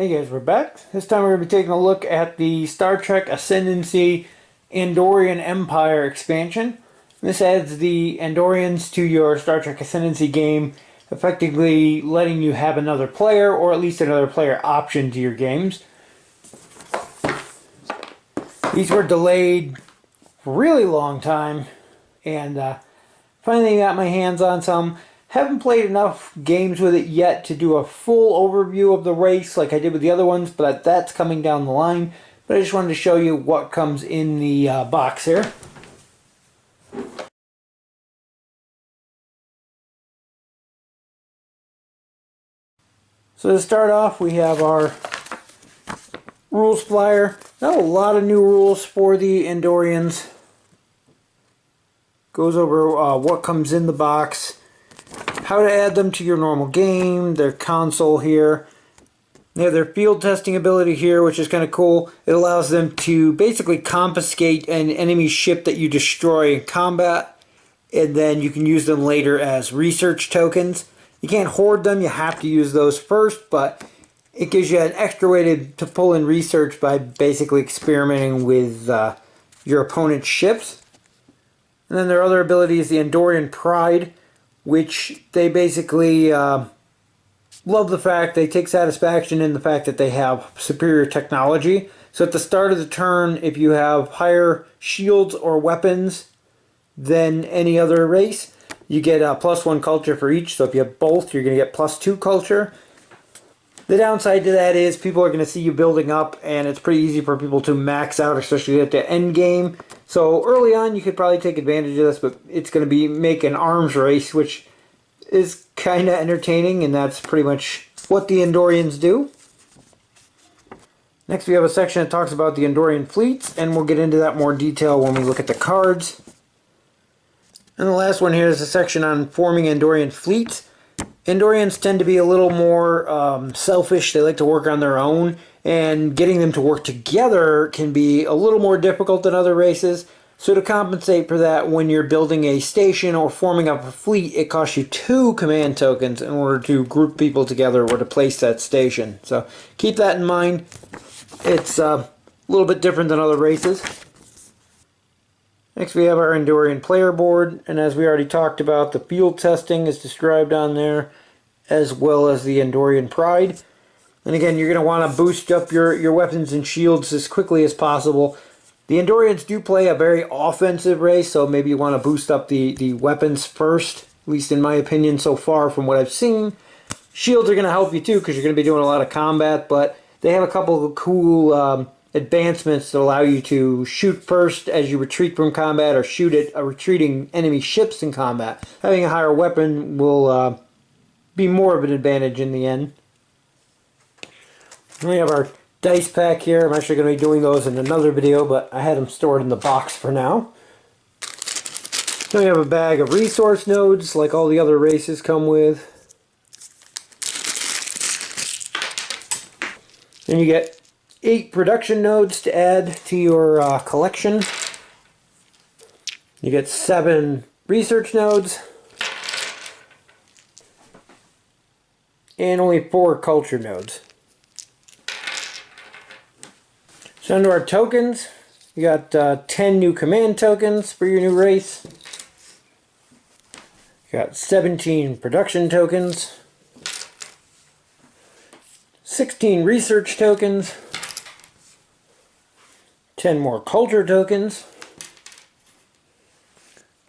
Hey guys, we're back. This time we're going to be taking a look at the Star Trek Ascendancy Andorian Empire expansion. This adds the Andorians to your Star Trek Ascendancy game, effectively letting you have another player, or at least another player option to your games. These were delayed for a really long time, and finally got my hands on some. Haven't played enough games with it yet to do a full overview of the race like I did with the other ones, but that's coming down the line. But I just wanted to show you what comes in the box here. So to start off, we have our rules flyer. Not a lot of new rules for the Andorians. Goes over what comes in the box, how to add them to your normal game, their console here. They have their field testing ability here, which is kind of cool. It allows them to basically confiscate an enemy ship that you destroy in combat, and then you can use them later as research tokens. You can't hoard them, you have to use those first, but it gives you an extra way to pull in research by basically experimenting with your opponent's ships. And then their other ability is the Andorian Pride, which they basically love the fact, they take satisfaction in the fact that they have superior technology. So at the start of the turn, if you have higher shields or weapons than any other race, you get a +1 culture for each. So if you have both, you're going to get +2 culture. The downside to that is people are going to see you building up, and it's pretty easy for people to max out, especially at the end game. So early on, you could probably take advantage of this, but it's going to make an arms race, which is kind of entertaining, and that's pretty much what the Andorians do. Next, we have a section that talks about the Andorian fleets, and we'll get into that more detail when we look at the cards. And the last one here is a section on forming Andorian fleets. Andorians tend to be a little more selfish. They like to work on their own, and getting them to work together can be a little more difficult than other races. So to compensate for that, when you're building a station or forming up a fleet, it costs you 2 command tokens in order to group people together or to place that station. So keep that in mind. It's a little bit different than other races. Next we have our Andorian player board, and as we already talked about, the field testing is described on there, as well as the Andorian Pride. And again, you're going to want to boost up your weapons and shields as quickly as possible. The Andorians do play a very offensive race, so maybe you want to boost up the weapons first, at least in my opinion so far from what I've seen. Shields are going to help you too, because you're going to be doing a lot of combat, but they have a couple of cool advancements that allow you to shoot first as you retreat from combat, or shoot at retreating enemy ships in combat. Having a higher weapon will be more of an advantage in the end. We have our dice pack here. I'm actually going to be doing those in another video, but I had them stored in the box for now. Then we have a bag of resource nodes, like all the other races come with. Then you get 8 production nodes to add to your collection. You get 7 research nodes. And only 4 culture nodes. So under our tokens, you got 10 new command tokens for your new race. You got 17 production tokens. 16 research tokens. 10 more culture tokens.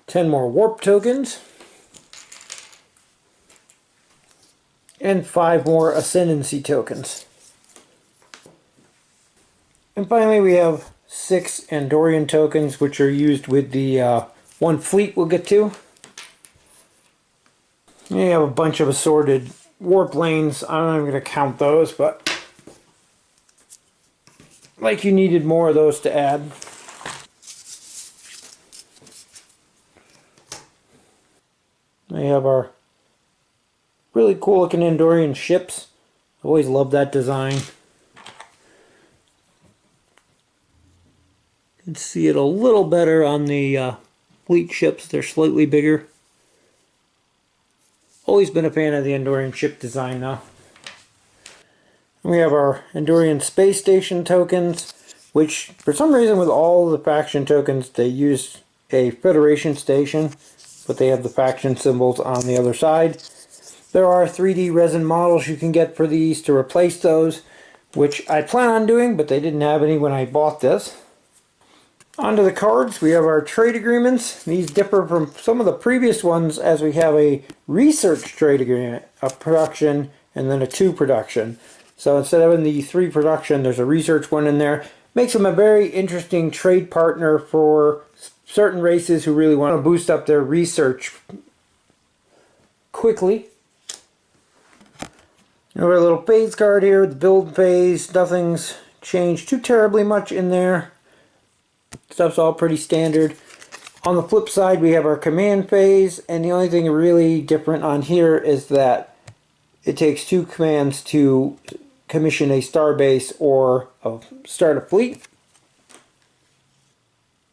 10 more warp tokens. And 5 more Ascendancy tokens. And finally we have 6 Andorian tokens, which are used with the one fleet we'll get to. And you have a bunch of assorted warp lanes. I'm not even going to count those, but like you needed more of those to add. We have our really cool looking Andorian ships. I always love that design. You can see it a little better on the fleet ships. They're slightly bigger. Always been a fan of the Andorian ship design though. We have our Andorian space station tokens, which for some reason with all the faction tokens they use a Federation station, but they have the faction symbols on the other side. There are 3D resin models you can get for these to replace those, which I plan on doing, but they didn't have any when I bought this. Onto the cards, we have our trade agreements. These differ from some of the previous ones as we have a research trade agreement, a production, and then a 2 production. So instead of having the 3 production, there's a research one in there. Makes them a very interesting trade partner for certain races who really want to boost up their research quickly. We have a little phase card here, the build phase. Nothing's changed too terribly much in there. Stuff's all pretty standard. On the flip side, we have our command phase, and the only thing really different on here is that it takes 2 commands to commission a starbase or start a fleet.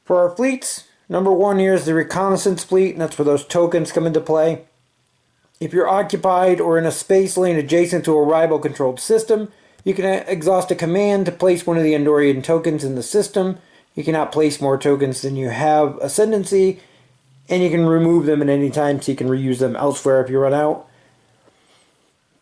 For our fleets, number 1 here is the reconnaissance fleet, and that's where those tokens come into play. If you're occupied or in a space lane adjacent to a rival-controlled system, you can exhaust a command to place one of the Andorian tokens in the system. You cannot place more tokens than you have Ascendancy, and you can remove them at any time so you can reuse them elsewhere if you run out.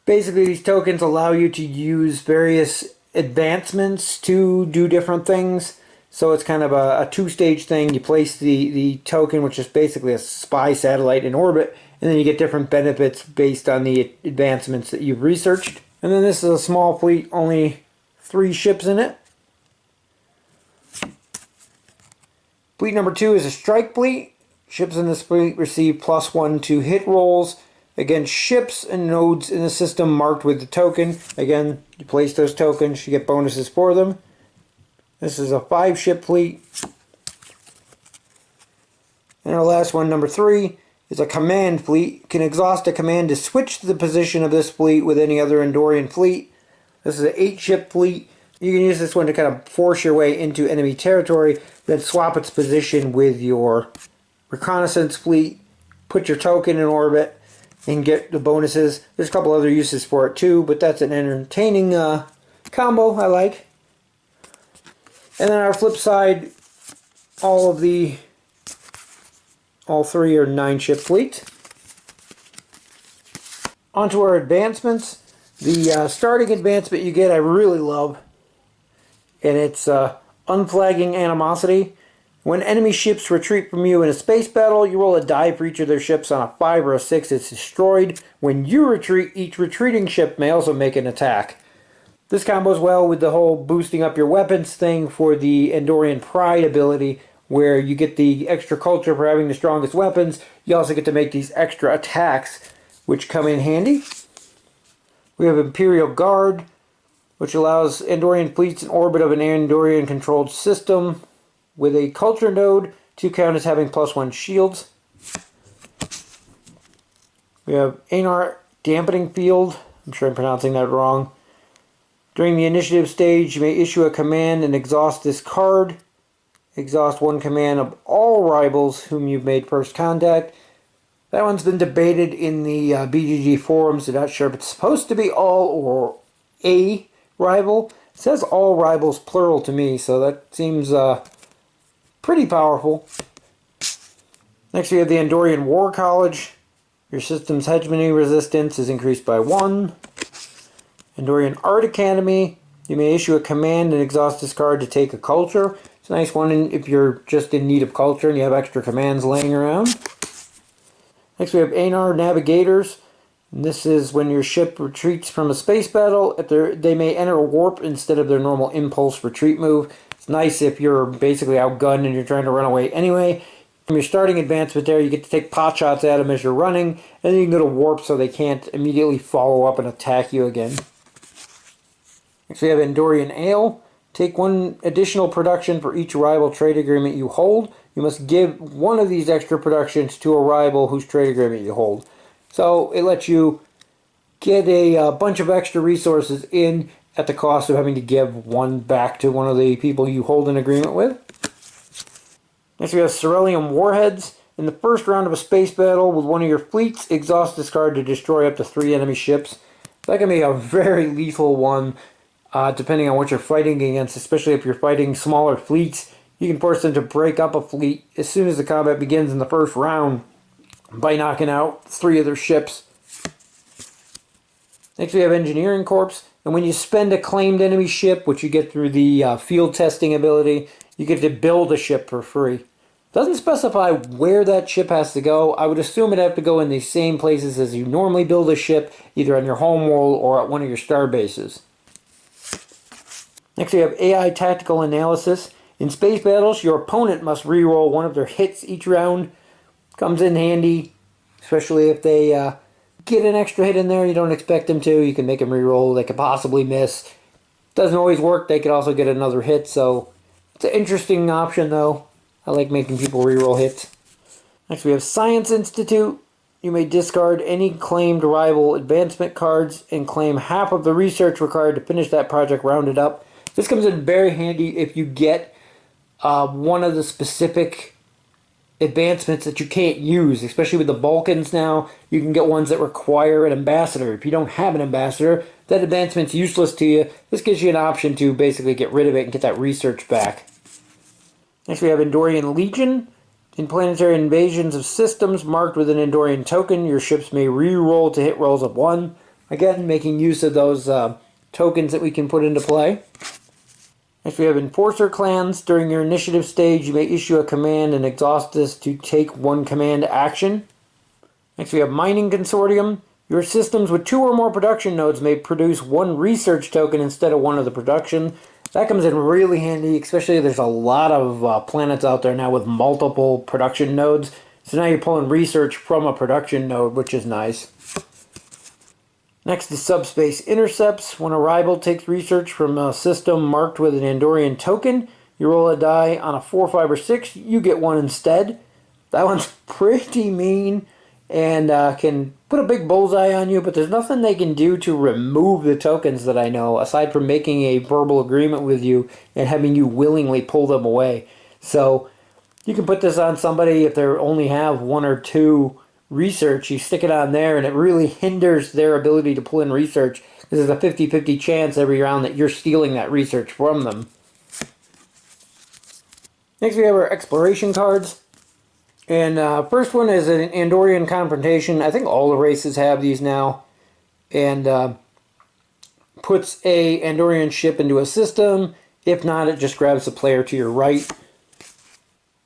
Basically, these tokens allow you to use various advancements to do different things. So it's kind of a 2-stage thing. You place the token, which is basically a spy satellite in orbit, and then you get different benefits based on the advancements that you've researched. And then this is a small fleet, only 3 ships in it. Fleet number 2 is a strike fleet. Ships in this fleet receive +1 to hit rolls against ships and nodes in the system marked with the token. Again, you place those tokens, you get bonuses for them. This is a 5-ship fleet. And our last one, number 3, is a command fleet. You can exhaust a command to switch the position of this fleet with any other Andorian fleet. This is an 8-ship fleet. You can use this one to kind of force your way into enemy territory, then swap its position with your reconnaissance fleet, put your token in orbit, and get the bonuses. There's a couple other uses for it too, but that's an entertaining combo I like. And then our flip side, all 3 are 9-ship fleets. Onto our advancements. The starting advancement you get I really love, and it's unflagging animosity. When enemy ships retreat from you in a space battle, you roll a die for each of their ships. On a 5 or a 6, it's destroyed. When you retreat, each retreating ship may also make an attack. This combos well with the whole boosting up your weapons thing for the Andorian Pride ability, where you get the extra culture for having the strongest weapons. You also get to make these extra attacks, which come in handy. We have Imperial Guard, which allows Andorian fleets in orbit of an Andorian-controlled system with a culture node to count as having +1 shields. We have Anar Dampening Field. I'm sure I'm pronouncing that wrong. During the initiative stage, you may issue a command and exhaust this card. Exhaust 1 command of all rivals whom you've made first contact. That one's been debated in the BGG forums. I'm not sure if it's supposed to be all or a rival. It says all rivals plural to me, so that seems pretty powerful. Next we have the Andorian War College. Your system's hegemony resistance is increased by 1. Andorian Art Academy. You may issue a command and exhaust this card to take a culture. It's a nice one if you're just in need of culture and you have extra commands laying around. Next we have Anar Navigators. And this is when your ship retreats from a space battle. They may enter a warp instead of their normal impulse retreat move. It's nice if you're basically outgunned and you're trying to run away anyway. From your starting advancement there, you get to take pot shots at them as you're running, and then you can go to warp so they can't immediately follow up and attack you again. Next we have Andorian Ale. Take 1 additional production for each rival trade agreement you hold. You must give 1 of these extra productions to a rival whose trade agreement you hold. So it lets you get a bunch of extra resources in at the cost of having to give 1 back to one of the people you hold an agreement with. Next we have Cerulean Warheads. In the first round of a space battle with one of your fleets, exhaust this card to destroy up to 3 enemy ships. That can be a very lethal one. depending on what you're fighting against, especially if you're fighting smaller fleets. You can force them to break up a fleet as soon as the combat begins in the first round by knocking out 3 of their ships. Next we have Engineering Corps, and when you spend a claimed enemy ship, which you get through the field testing ability, you get to build a ship for free. Doesn't specify where that ship has to go. I would assume it'd have to go in the same places as you normally build a ship, either on your home world or at one of your star bases. Next we have AI Tactical Analysis. In space battles, your opponent must reroll one of their hits each round. Comes in handy, especially if they get an extra hit in there you don't expect them to. You can make them reroll. They could possibly miss. Doesn't always work. They could also get another hit, so it's an interesting option though. I like making people reroll hits. Next we have Science Institute. You may discard any claimed rival advancement cards and claim half of the research required to finish that project rounded up. This comes in very handy if you get one of the specific advancements that you can't use, especially with the Balkans now. You can get ones that require an ambassador. If you don't have an ambassador, that advancement's useless to you. This gives you an option to basically get rid of it and get that research back. Next we have Andorian Legion. In planetary invasions of systems marked with an Andorian token, your ships may re-roll to hit rolls of 1. Again, making use of those tokens that we can put into play. Next we have Enforcer Clans. During your initiative stage, you may issue a command and exhaust this to take 1 command action. Next we have Mining Consortium. Your systems with 2 or more production nodes may produce 1 research token instead of 1 of the production. That comes in really handy, especially there's a lot of planets out there now with multiple production nodes. So now you're pulling research from a production node, which is nice. Next is Subspace Intercepts. When a rival takes research from a system marked with an Andorian token, you roll a die on a 4, 5, or 6, you get 1 instead. That one's pretty mean and can put a big bullseye on you, but there's nothing they can do to remove the tokens that I know, aside from making a verbal agreement with you and having you willingly pull them away. So you can put this on somebody if they only have 1 or 2 research. You stick it on there and it really hinders their ability to pull in research. There's a 50-50 chance every round that you're stealing that research from them. Next we have our exploration cards. And first one is an Andorian Confrontation. I think all the races have these now. And puts a Andorian ship into a system. If not, it just grabs the player to your right.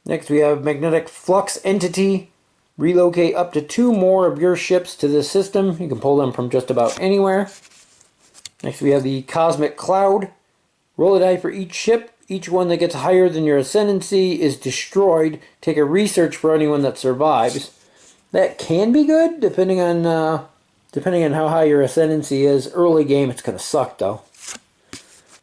Next we have Magnetic Flux Entity. Relocate up to 2 more of your ships to this system. You can pull them from just about anywhere. Next we have the Cosmic Cloud. Roll a die for each ship. Each one that gets higher than your Ascendancy is destroyed. Take a research for anyone that survives. That can be good, depending on how high your Ascendancy is. Early game, it's going to suck, though.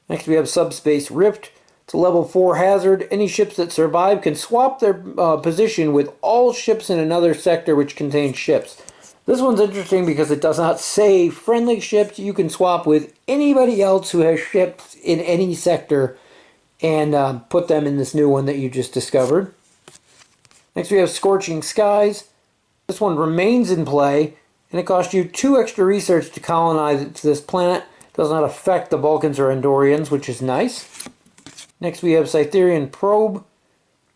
Next, we have Subspace Rift. It's a level 4 hazard. Any ships that survive can swap their position with all ships in another sector which contains ships. This one's interesting because it does not say friendly ships. You can swap with anybody else who has ships in any sector and put them in this new one that you just discovered. Next we have Scorching Skies. This one remains in play, and it costs you 2 extra research to colonize this planet. Does not affect the Vulcans or Andorians, which is nice. Next we have Cytherian Probe.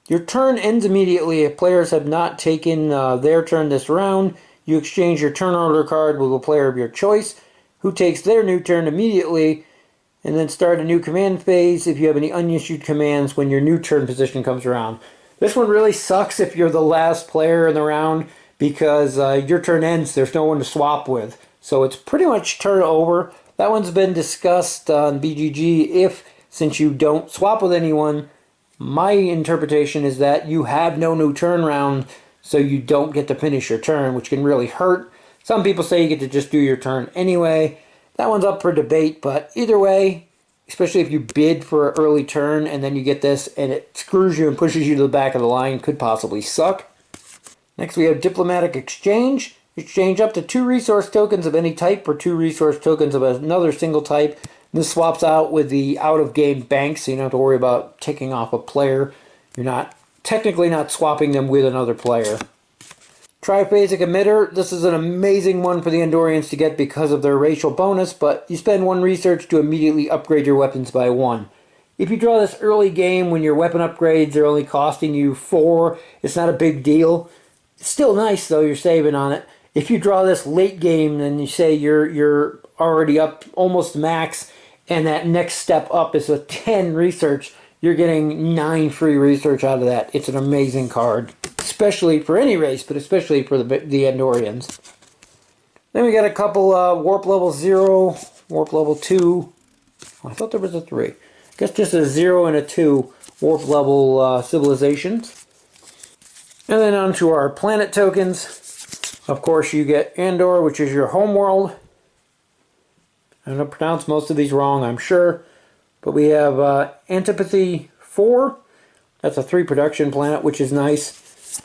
Your turn ends immediately if players have not taken their turn this round. You exchange your turn order card with a player of your choice, who takes their new turn immediately, and then start a new command phase if you have any unissued commands when your new turn position comes around. This one really sucks if you're the last player in the round because your turn ends, there's no one to swap with. So it's pretty much turn over. That one's been discussed on BGG. Since you don't swap with anyone, my interpretation is that you have no new turn round, so you don't get to finish your turn, which can really hurt. Some people say you get to just do your turn anyway. That one's up for debate, but either way, especially if you bid for an early turn and then you get this and it screws you and pushes you to the back of the line, could possibly suck. Next we have Diplomatic Exchange. Exchange up to 2 resource tokens of any type for 2 resource tokens of another single type. This swaps out with the out-of-game banks, so you don't have to worry about taking off a player. You're technically not swapping them with another player. Triphasic emitter, this is an amazing one for the Andorians to get because of their racial bonus, but you spend 1 research to immediately upgrade your weapons by 1. If you draw this early game when your weapon upgrades are only costing you 4, it's not a big deal. It's still nice though, you're saving on it. If you draw this late game and you say you're already up almost max and that next step up is a 10 research, you're getting 9 free research out of that. It's an amazing card, especially for any race, but especially for the Andorians. Then we got a couple warp level 0, warp level 2. Oh, I thought there was a 3. I guess just a 0 and a 2 warp level civilizations. And then on to our planet tokens. Of course, you get Andor, which is your home world. I'm going to pronounce most of these wrong, I'm sure. But we have Antipathy 4. That's a 3 production planet, which is nice.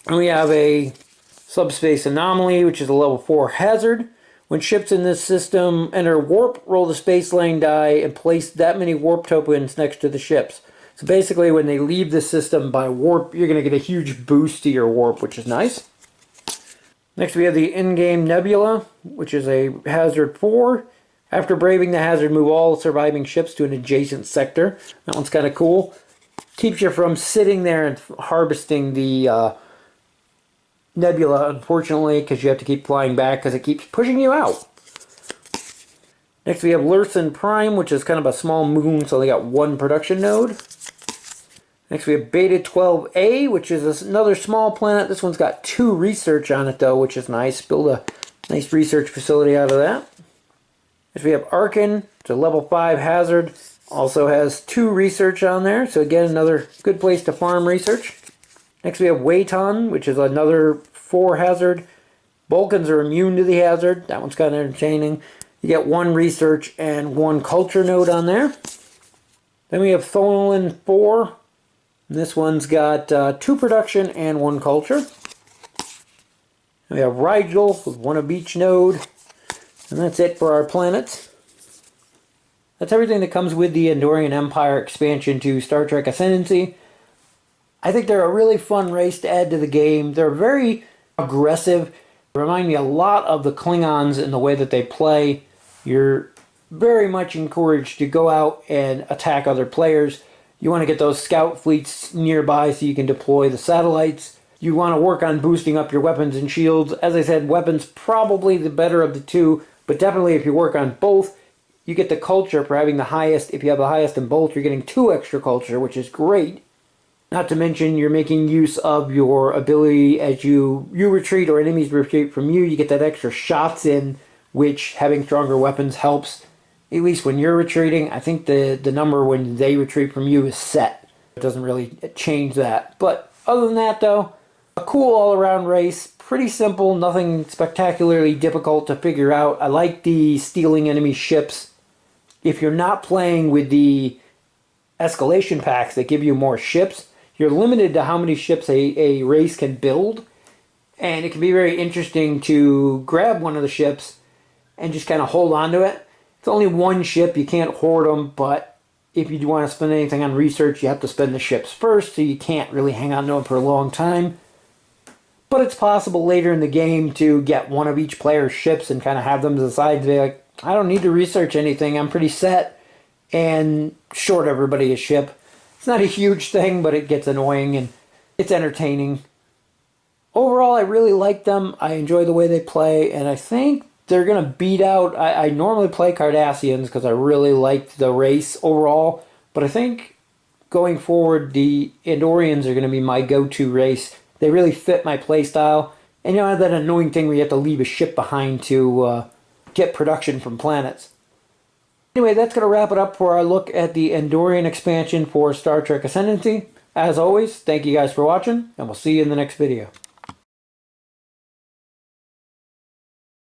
And we have a Subspace Anomaly, which is a level 4 hazard. When ships in this system enter warp, roll the space lane die and place that many warp tokens next to the ships. So basically, when they leave the system by warp, you're going to get a huge boost to your warp, which is nice. Next we have the in-game Nebula, which is a hazard 4. After braving the hazard, move all surviving ships to an adjacent sector. That one's kind of cool. Keeps you from sitting there and harvesting the Nebula, unfortunately, because you have to keep flying back because it keeps pushing you out. Next we have Lursen Prime, which is kind of a small moon, so they got 1 production node. Next we have Beta 12A, which is another small planet. This one's got 2 research on it though, which is nice. Build a nice research facility out of that. Next we have Arkan, it's a level 5 hazard. Also has 2 research on there, so again another good place to farm research. Next we have Waiton, which is another 4 hazard. Vulcans are immune to the hazard. That one's kind of entertaining. You get 1 research and 1 culture node on there. Then we have Tholan 4. This one's got 2 production and 1 culture. We have Rigel with 1 of each node. And that's it for our planets. That's everything that comes with the Andorian Empire expansion to Star Trek Ascendancy. I think they're a really fun race to add to the game. They're very aggressive. They remind me a lot of the Klingons in the way that they play. You're very much encouraged to go out and attack other players. You want to get those scout fleets nearby so you can deploy the satellites. You want to work on boosting up your weapons and shields. As I said, weapons probably the better of the 2, but definitely if you work on both, you get the culture for having the highest. If you have the highest in both, you're getting 2 extra culture, which is great. Not to mention you're making use of your ability as you retreat or enemies retreat from you. You get that extra shots in, which having stronger weapons helps. At least when you're retreating, I think the number when they retreat from you is set. It doesn't really change that. But other than that though, a cool all-around race. Pretty simple, nothing spectacularly difficult to figure out. I like the stealing enemy ships. If you're not playing with the escalation packs that give you more ships, you're limited to how many ships a race can build. And it can be very interesting to grab one of the ships and just kind of hold on to it. It's only 1 ship, you can't hoard them, but if you do want to spend anything on research, you have to spend the ships first, so you can't really hang on to them for a long time. But it's possible later in the game to get 1 of each player's ships and kind of have them decide to be like, I don't need to research anything, I'm pretty set, and short everybody a ship. It's not a huge thing, but it gets annoying and it's entertaining. Overall, I really like them. I enjoy the way they play, and I think they're going to beat out... I normally play Cardassians because I really like the race overall, but I think going forward, the Andorians are going to be my go-to race. They really fit my playstyle, and you don't have that annoying thing where you have to leave a ship behind to get production from planets. Anyway, that's going to wrap it up for our look at the Andorian expansion for Star Trek Ascendancy. As always, thank you guys for watching, and we'll see you in the next video.